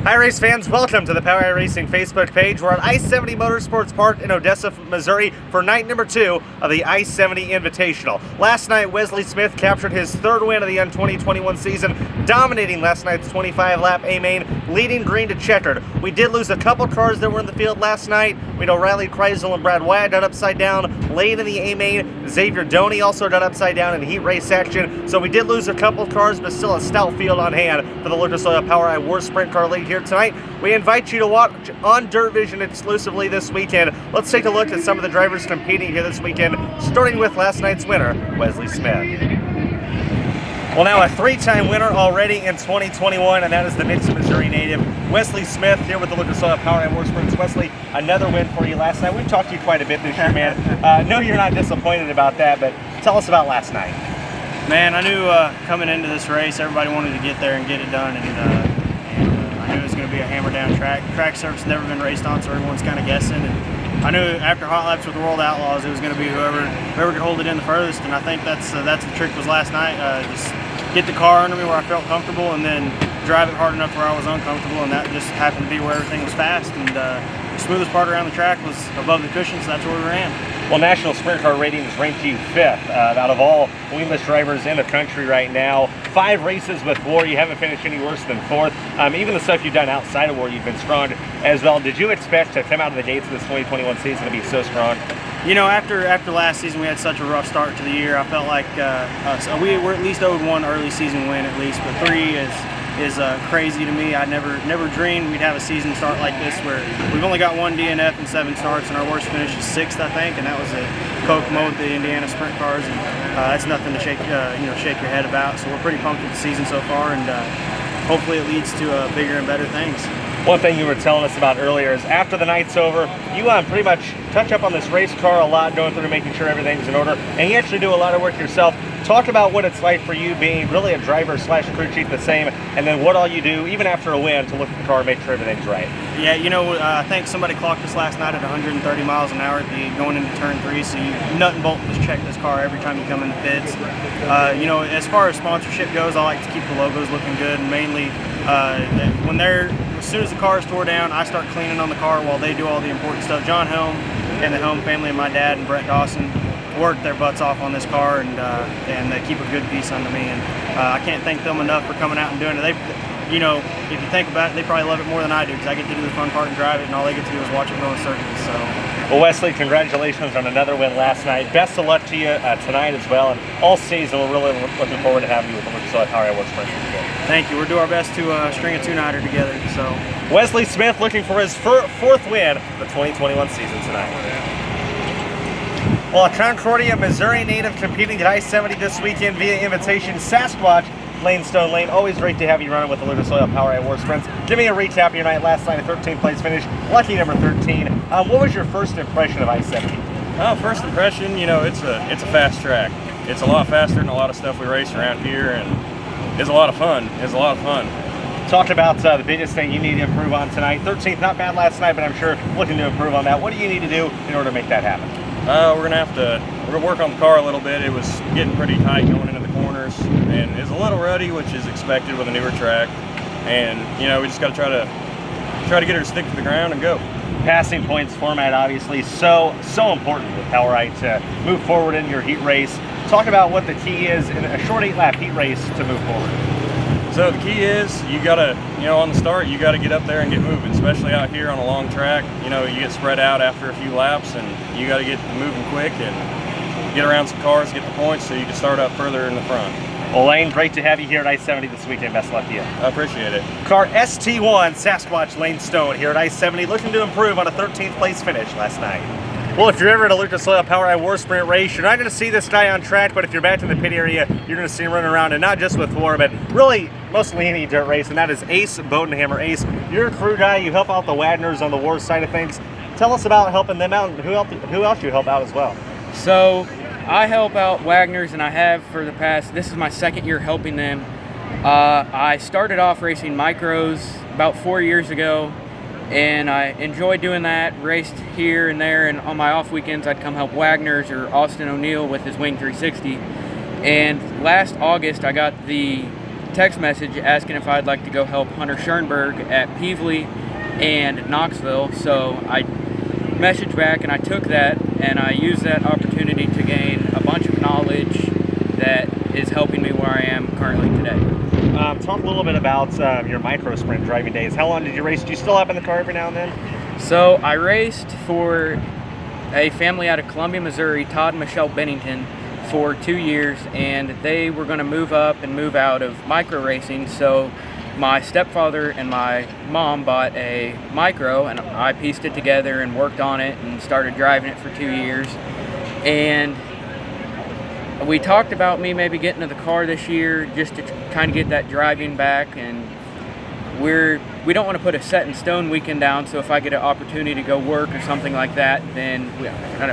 Hi race fans, welcome to the Power Eye Racing Facebook page. We're at I-70 Motorsports Park in Odessa, Missouri for night number 2 of the I-70 Invitational. Last night, Wesley Smith captured his third win of the 2021 season, dominating last night's 25-lap A-Main, leading green to checkered. We did lose a couple cars that were in the field last night. We know Riley Kreisel and Brad Wyatt got upside down late in the A-Main. Xavier Doney also got upside down in heat race action. So we did lose a couple cars, but still a stout field on hand for the Lucas Oil Power Eye War Sprint Car League here tonight. We invite you to watch on Dirt Vision exclusively this weekend. Let's take a look at some of the drivers competing here this weekend, starting with last night's winner, Wesley Smith. Well, now a three-time winner already in 2021, and that is the Nixon, Missouri native, Wesley Smith, here with the Lucas Oil Power Eye War Sprints. Wesley, another win for you last night. We've talked to you quite a bit this year, man. I know you're not disappointed about that, but tell us about last night. Man, I knew coming into this race, everybody wanted to get there and get it done, and I knew it was going to be a hammer-down track. Track surface never been raced on, so everyone's kind of guessing. And I knew after hot laps with the World Outlaws, it was going to be whoever could hold it in the furthest. And I think that's the trick was last night. Just get the car under me where I felt comfortable, and then drive it hard enough where I was uncomfortable. And that just happened to be where everything was fast. And the smoothest part around the track was above the cushion, so that's where we ran. Well, National Sprint Car Ratings ranked you 5th out of all winless drivers in the country right now. 5 races with WAR, you haven't finished any worse than 4th. Even the stuff you've done outside of WAR, you've been strong as well. Did you expect to come out of the gates of this 2021 season to be so strong? You know, after last season, we had such a rough start to the year. I felt like we were at least owed 1 early season win at least, but 3 is crazy to me. I never dreamed we'd have a season start like this where we've only got 1 DNF and 7 starts, and our worst finish is 6th, I think, and that was at Kokomo with the Indiana Sprint Cars, and that's nothing to shake your head about. So we're pretty pumped with the season so far, and hopefully it leads to bigger and better things. One thing you were telling us about earlier is after the night's over, you pretty much touch up on this race car a lot, going through making sure everything's in order, and you actually do a lot of work yourself. Talk about what it's like for you being really a driver/crew chief the same, and then what all you do, even after a win, to look at the car and make sure everything's right. Yeah, you know, I think somebody clocked us last night at 130 miles an hour going into turn 3, so you nut and bolt just check this car every time you come in the pits. You know, as far as sponsorship goes, I like to keep the logos looking good, and mainly as soon as the car is tore down, I start cleaning on the car while they do all the important stuff. John Helm and the Helm family and my dad and Brett Dawson work their butts off on this car, and they keep a good piece under me, and I can't thank them enough for coming out and doing it. You know, if you think about it, they probably love it more than I do, because I get to do the fun part and drive it, and all they get to do is watch it go in circles. So. Well, Wesley, congratulations on another win last night. Best of luck to you tonight as well, and all season. We're really looking forward to having you with the Lucas Oil Power Eye War Sprint again. Thank you. We'll do our best to string a 2-nighter together. So. Wesley Smith looking for his 4th win of the 2021 season tonight. Well, a Concordia, Missouri native competing at I-70 this weekend via invitation, Sasquatch, Lane Stone Lane. Always great to have you running with the Lucas Oil Power Eye War Sprints. Give me a recap of your night last night, a 13th place finish, lucky number 13. What was your first impression of I-70? First impression, you know, it's a fast track. It's a lot faster than a lot of stuff we race around here, and it's a lot of fun. Talk about the biggest thing you need to improve on tonight. 13th, not bad last night, but I'm sure looking to improve on that. What do you need to do in order to make that happen? We're gonna work on the car a little bit. It was getting pretty tight going into the corners, and it's a little ruddy, which is expected with a newer track. And you know, we just got to try to get her to stick to the ground and go. Passing points format obviously so important with Power Eye to move forward in your heat race. Talk about what the key is in a short 8-lap heat race to move forward. So the key is you gotta, you know, on the start you gotta get up there and get moving, especially out here on a long track. You know, you get spread out after a few laps, and you gotta get moving quick and get around some cars, get the points, so you can start up further in the front. Well, Lane, great to have you here at I-70 this weekend. Best of luck to you. I appreciate it. Car ST1, Sasquatch Lane Stone here at I-70, looking to improve on a 13th place finish last night. Well, if you're ever at a Lucas Oil Power Eye War Sprint race, you're not going to see this guy on track, but if you're back in the pit area, you're going to see him running around, and not just with WAR, but really mostly any dirt race, and that is Ace Bodenhammer. Ace, you're a crew guy. You help out the Wagners on the WAR side of things. Tell us about helping them out, and who else you help out as well. So I help out Wagners, and I have for the past, this is my 2nd year helping them. I started off racing micros about 4 years ago, and I enjoyed doing that, raced here and there, and on my off weekends I'd come help Wagners or Austin O'Neill with his Wing 360. And last August I got the text message asking if I'd like to go help Hunter Schoenberg at Peevely and Knoxville. So I messaged back and I took that, and I used that opportunity to gain a bunch of knowledge that is helping me where I am currently today. Talk a little bit about your micro sprint driving days. How long did you race? Do you still hop in the car every now and then? So I raced for a family out of Columbia, Missouri, Todd and Michelle Bennington, for 2 years, and they were going to move up and move out of micro racing. So my stepfather and my mom bought a micro, and I pieced it together and worked on it and started driving it for 2 years. And we talked about me maybe getting to the car this year just to kind of get that driving back, and we don't want to put a set in stone weekend down, so if I get an opportunity to go work or something like that, then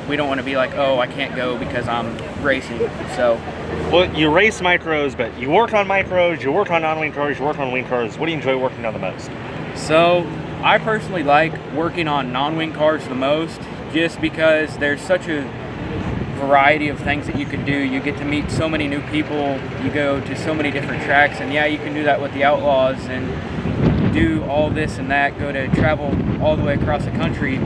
we don't want to be like, oh, I can't go because I'm racing. So, well, you race micros, but you work on micros, you work on non-wing cars, you work on wing cars. What do you enjoy working on the most? So I personally like working on non-wing cars the most, just because there's such a variety of things that you can do. You get to meet so many new people, you go to so many different tracks, and yeah, you can do that with the Outlaws and do all this and that, go to travel all the way across the country.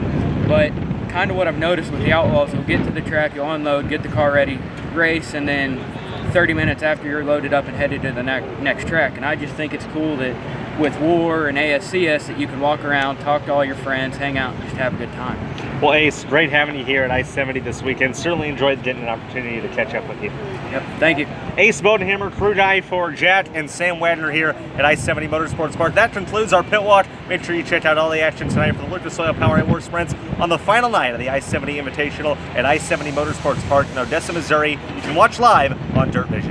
But kind of what I've noticed with the Outlaws, you'll get to the track, you'll unload, get the car ready, race, and then 30 minutes after you're loaded up and headed to the next track. And I just think it's cool that with WAR and ASCS that you can walk around, talk to all your friends, hang out, and just have a good time. Well, Ace, great having you here at I-70 this weekend. Certainly enjoyed getting an opportunity to catch up with you. Yep, thank you. Ace Bodenhammer, crew guy for Jack and Sam Wagner here at I-70 Motorsports Park. That concludes our pit walk. Make sure you check out all the action tonight for the Lucas Oil Power War Sprints on the final night of the I-70 Invitational at I-70 Motorsports Park in Odessa, Missouri. You can watch live on Dirt Vision.